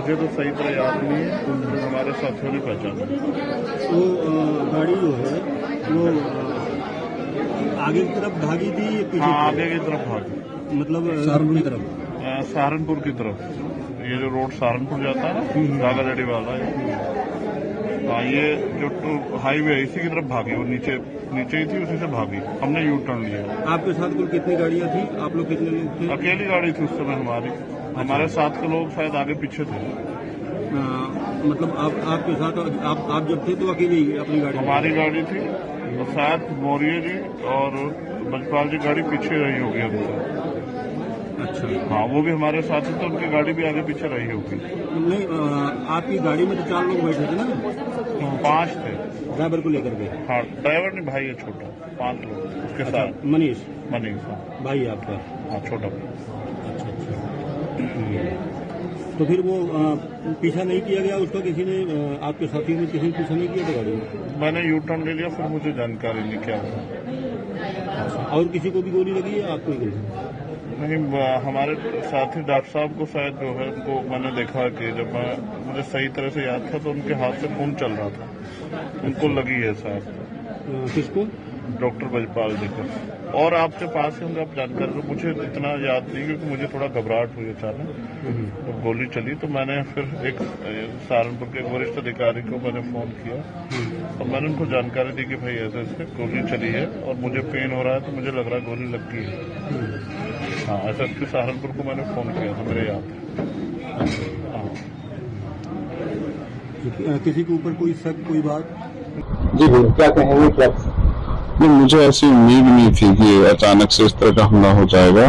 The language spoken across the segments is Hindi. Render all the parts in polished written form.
मुझे तो सही तरह याद नहीं है, तो हमारे साथियों ने पहचाना। तो गाड़ी जो है वो आगे की तरफ भागी थी या पीछे? हाँ, आगे की तरफ भागी, मतलब सहारनपुर की तरफ? सहारनपुर की तरफ। ये जो रोड सहारनपुर जाता है ना, कालागढ़ी वाला है। हाँ, ये जो हाईवे है इसी की तरफ भागी, वो नीचे ही थी, उसी से भागी। हमने यू टर्न लिया। आपके साथ कुल कितनी गाड़ियां थी? आप लोग कितने लोग थे? अकेली गाड़ी थी उस समय हमारी। हमारे साथ के लोग शायद आगे पीछे थे। मतलब आपके साथ आप जब थे तो अकेले ही अपनी गाड़ी? हमारी गाड़ी थी और शायद मौर्य जी और बजपाल जी गाड़ी पीछे रही होगी हमसे। अच्छा। हाँ, वो भी हमारे साथ थे तो उनकी गाड़ी भी आगे पीछे रही होगी। नहीं, आपकी गाड़ी में तो 4 लोग बैठे थे ना? 5 थे ड्राइवर को लेकर के? हाँ, ड्राइवर नहीं, भाई है छोटा। 5 लोग उसके साथ। मनीष हाँ। भाई आपका? हाँ, छोटा। अच्छा। तो फिर वो पीछा नहीं किया गया उसका? किसी ने आपके साथियों में किसी ने पीछा नहीं किया था गाड़ी में? मैंने यू टर्न ले लिया, फिर मुझे जानकारी नहीं क्या हुआ। और किसी को भी गोली लगी है? आपको ही गोली? नहीं, हमारे साथी डॉक्टर साहब को शायद जो है उनको मैंने देखा कि जब मुझे सही तरह से याद था तो उनके हाथ से खून चल रहा था, उनको लगी है शायद। किसको? डॉक्टर बजपाल जी को। और आपके पास होंगे, आप जानकारी दो। मुझे इतना याद नहीं क्योंकि मुझे थोड़ा घबराहट हुई अचानक, तो गोली चली। तो मैंने फिर एक सहारनपुर के वरिष्ठ अधिकारी को मैंने फोन किया और मैंने उनको जानकारी दी कि भाई ऐसे ऐसे गोली चली है और मुझे पेन हो रहा है, तो मुझे लग रहा है गोली लग गई है। हाँ, SSP सहारनपुर को मैंने फोन किया था, मेरे याद। हाँ। किसी के ऊपर कोई शक, कोई बात? जी क्या कहेंगे? क्या नहीं, मुझे ऐसी उम्मीद नहीं थी कि अचानक से इस तरह का हमला हो जाएगा।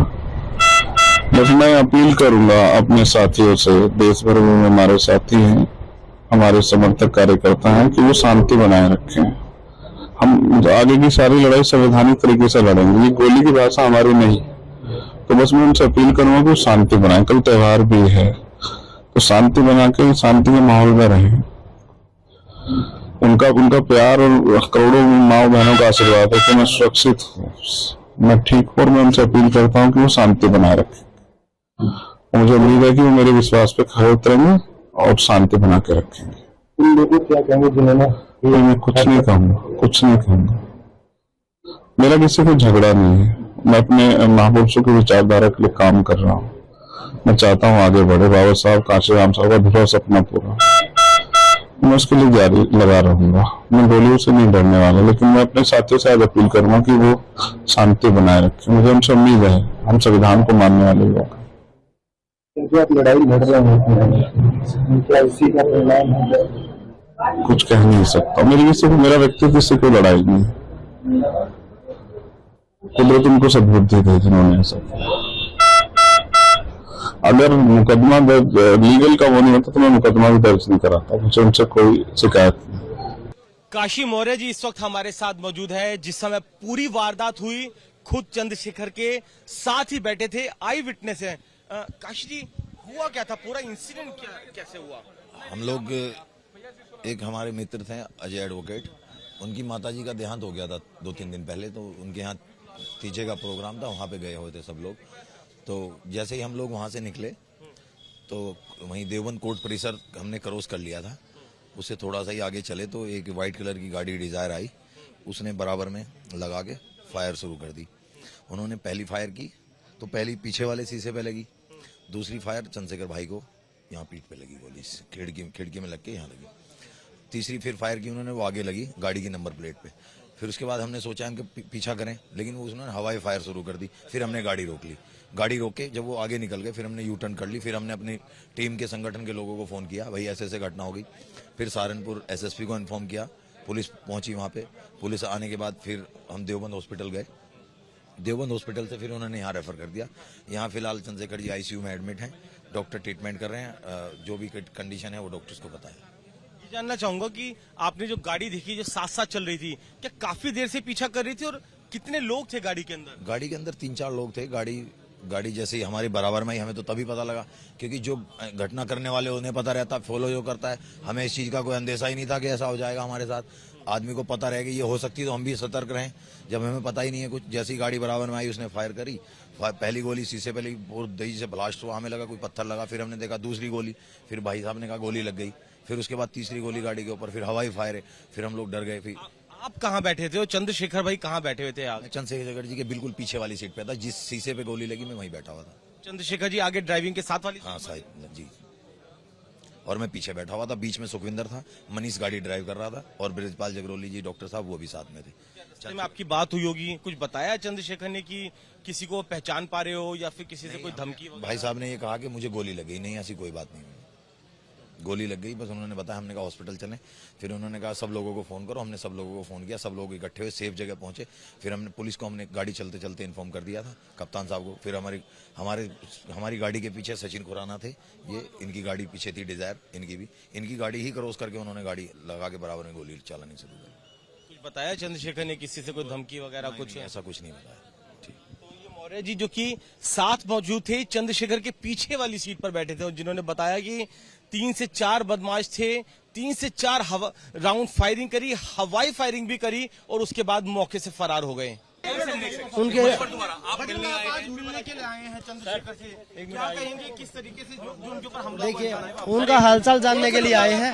बस मैं अपील करूंगा अपने साथियों से, देश भर में हमारे साथी हैं, हमारे समर्थक कार्यकर्ता हैं, कि वो शांति बनाए रखें। हम आगे की सारी लड़ाई संवैधानिक तरीके से लड़ेंगे, ये गोली की भाषा हमारी नहीं। तो बस मैं उनसे अपील करूंगा कि वो शांति बनाए। कल त्योहार भी है, तो शांति बना के शांति के माहौल में रहें। उनका प्यार और करोड़ों माँ बहनों का आशीर्वाद है कि मैं सुरक्षित हूँ, मैं ठीक हूँ, और मैं उनसे अपील करता हूँ कि वो शांति बनाए रखें। मुझे उम्मीद है कि वो मेरे विश्वास पे खरे उतरेंगे और शांति बना के रखेंगे। उन लोगों क्या कहेंगे जिन्होंने? मैं कुछ नहीं कहूँगा। मेरा किसी को झगड़ा नहीं है। मैं अपने महापुरुषों की विचारधारा के लिए काम कर रहा हूँ। मैं चाहता हूँ आगे बढ़े। बाबा साहब, कांशीराम साहब का अधूरा सपना पूरा, मैं उसके लिए जारी लगा रहूंगा। मैं गोलियों से नहीं डरने वाला, लेकिन मैं अपने साथियों से आज अपील करूंगा कि वो शांति बनाए रखें। मुझे उनसे उम्मीद है, हम संविधान को मानने वाले लोग। क्योंकि आप लड़ाई लड़ रहे हैं, क्या इसी का परिणाम है? कुछ कह नहीं सकता। मेरा व्यक्ति किसी को लड़ाई नहीं है। कुदरत उनको सद्बुद्धि दी जिन्होंने ऐसा किया। अगर मुकदमा लीगल का वो नहीं होता तो मैं मुकदमा भी दर्ज नहीं कराता। मुझे उनसे कोई शिकायत नहीं। काशी मौर्य जी इस वक्त हमारे साथ मौजूद है। जिस समय पूरी वारदात हुई, खुद चंद्रशेखर के साथ ही बैठे थे, आई विटनेस है। काशी जी, हुआ क्या था? पूरा इंसिडेंट कैसे हुआ? हम लोग, एक हमारे मित्र थे अजय एडवोकेट, उनकी माताजी का देहांत हो गया था 2-3 दिन पहले, तो उनके यहाँ तीजे का प्रोग्राम था, वहाँ पे गए हुए थे सब लोग। तो जैसे ही हम लोग वहाँ से निकले तो वहीं देवबंद कोर्ट परिसर हमने क्रॉस कर लिया था। उससे थोड़ा सा ही आगे चले तो एक वाइट कलर की गाड़ी डिजायर आई, उसने बराबर में लगा के फायर शुरू कर दी। उन्होंने पहली फायर की तो पहली पीछे वाले शीशे पे लगी, दूसरी फायर चंद्रशेखर भाई को यहाँ पीठ पे लगी गोली, खिड़की में लग के यहाँ लगी। तीसरी फिर फायर की उन्होंने, वो आगे लगी गाड़ी की नंबर प्लेट पे। फिर उसके बाद हमने सोचा इनके पीछा करें, लेकिन वो उन्होंने हवाई फायर शुरू कर दी। फिर हमने गाड़ी रोक ली। गाड़ी रोक के जब वो आगे निकल गए, फिर हमने यू टर्न कर ली। फिर हमने अपनी टीम के संगठन के लोगों को फोन किया, भाई ऐसे ऐसे घटना हो गई। फिर सहारनपुर SSP को इन्फॉर्म किया, पुलिस पहुंची वहाँ पे। पुलिस आने के बाद फिर हम देवबंद हॉस्पिटल गए। देवबंद हॉस्पिटल से फिर उन्होंने यहाँ रेफर कर दिया। यहाँ फिलहाल चंद्रशेखर जी ICU में एडमिट हैं, डॉक्टर ट्रीटमेंट कर रहे हैं। जो भी कंडीशन है वो डॉक्टर्स को पता है। जानना चाहूंगा कि आपने जो गाड़ी देखी जो साथ साथ चल रही थी, क्या काफी देर से पीछा कर रही थी और कितने लोग थे गाड़ी के अंदर? गाड़ी के अंदर 3-4 लोग थे। गाड़ी जैसे ही हमारे बराबर में ही, हमें तो तभी पता लगा, क्योंकि जो घटना करने वाले उन्हें पता रहता, फॉलो जो करता है। हमें इस चीज का कोई अंदेशा ही नहीं था कि ऐसा हो जाएगा हमारे साथ। आदमी को पता रहेगा ये हो सकती है तो हम भी सतर्क रहें। जब हमें पता ही नहीं है कुछ, जैसी गाड़ी बराबर में आई उसने फायर करी, पहली गोली शीशे पे लगी, बहुत दही से ब्लास्ट हुआ, हमें लगा कोई पत्थर लगा, फिर हमने देखा दूसरी गोली, फिर भाई साहब ने कहा गोली लग गई, फिर उसके बाद तीसरी गोली गाड़ी के ऊपर, फिर हवाई फायर है, फिर हम लोग डर गए। फिर आप कहाँ बैठे थे और चंद्रशेखर भाई कहाँ बैठे हुए थे? आगे चंद्रशेखर जी के बिल्कुल पीछे वाली सीट पे था, जिस शीशे पे गोली लगी मैं वहीं बैठा हुआ था। चंद्रशेखर जी आगे ड्राइविंग के साथ वाली? हाँ शायद जी, और मैं पीछे बैठा हुआ था, बीच में सुखविंदर था, मनीष गाड़ी ड्राइव कर रहा था, और ब्रिजपाल जगरोली जी डॉक्टर साहब वो भी साथ में थे। रास्ते में आपकी बात हुई होगी, कुछ बताया चंद्रशेखर ने कि किसी को पहचान पा रहे हो या फिर किसी से कोई धमकी वगैरह? भाई साहब ने ये कहा कि मुझे गोली लग गई, नहीं ऐसी कोई बात नहीं हुई, गोली लग गई बस उन्होंने बताया। हमने कहा हॉस्पिटल चलें, फिर उन्होंने कहा सब लोगों को फोन करो, हमने सब लोगों को फोन किया, सब लोग इकट्ठे हुए सेफ जगह पहुंचे, फिर हमने पुलिस को हमने गाड़ी चलते चलते इन्फॉर्म कर दिया था कप्तान साहब को। फिर हमारी गाड़ी के पीछे सचिन खुराना थे, ये इनकी गाड़ी पीछे थी डिजायर, इनकी गाड़ी ही क्रॉस करके उन्होंने गाड़ी लगा के बराबर में गोली चलानी शुरू कर। कुछ बताया चंद्रशेखर ने किसी से कोई धमकी वगैरह कुछ? ऐसा कुछ नहीं बताया। तो ये मौर्य जी जो कि साथ मौजूद थे, चंद्रशेखर के पीछे वाली सीट पर बैठे थे, और जिन्होंने बताया कि 3 से 4 बदमाश थे, 3 से 4 राउंड फायरिंग करी, हवाई फायरिंग भी करी, और उसके बाद मौके से फरार हो गए। उनके आप मिलने के लिए आए हैं चंद्रशेखर से, क्या कहेंगे किस तरीके से जो उनके ऊपर हमला? देखिए, उनका हालचाल जानने के लिए आए हैं,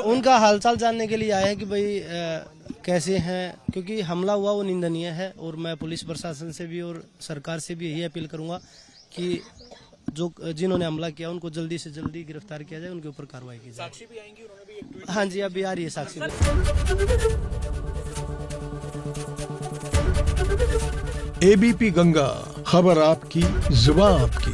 उनका हालचाल जानने के लिए आए हैं कि भाई कैसे हैं, क्योंकि हमला हुआ वो निंदनीय है। और मैं पुलिस प्रशासन से भी और सरकार से भी यही अपील करूंगा कि जिन्होंने हमला किया उनको जल्दी से जल्दी गिरफ्तार किया जाए, उनके ऊपर कार्रवाई की जाए। साक्षी भी आएंगी, उन्होंने भी एक ट्वीट? हाँ जी, अभी आ रही है साक्षी। एबीपी गंगा, खबर आपकी, जुबान आपकी।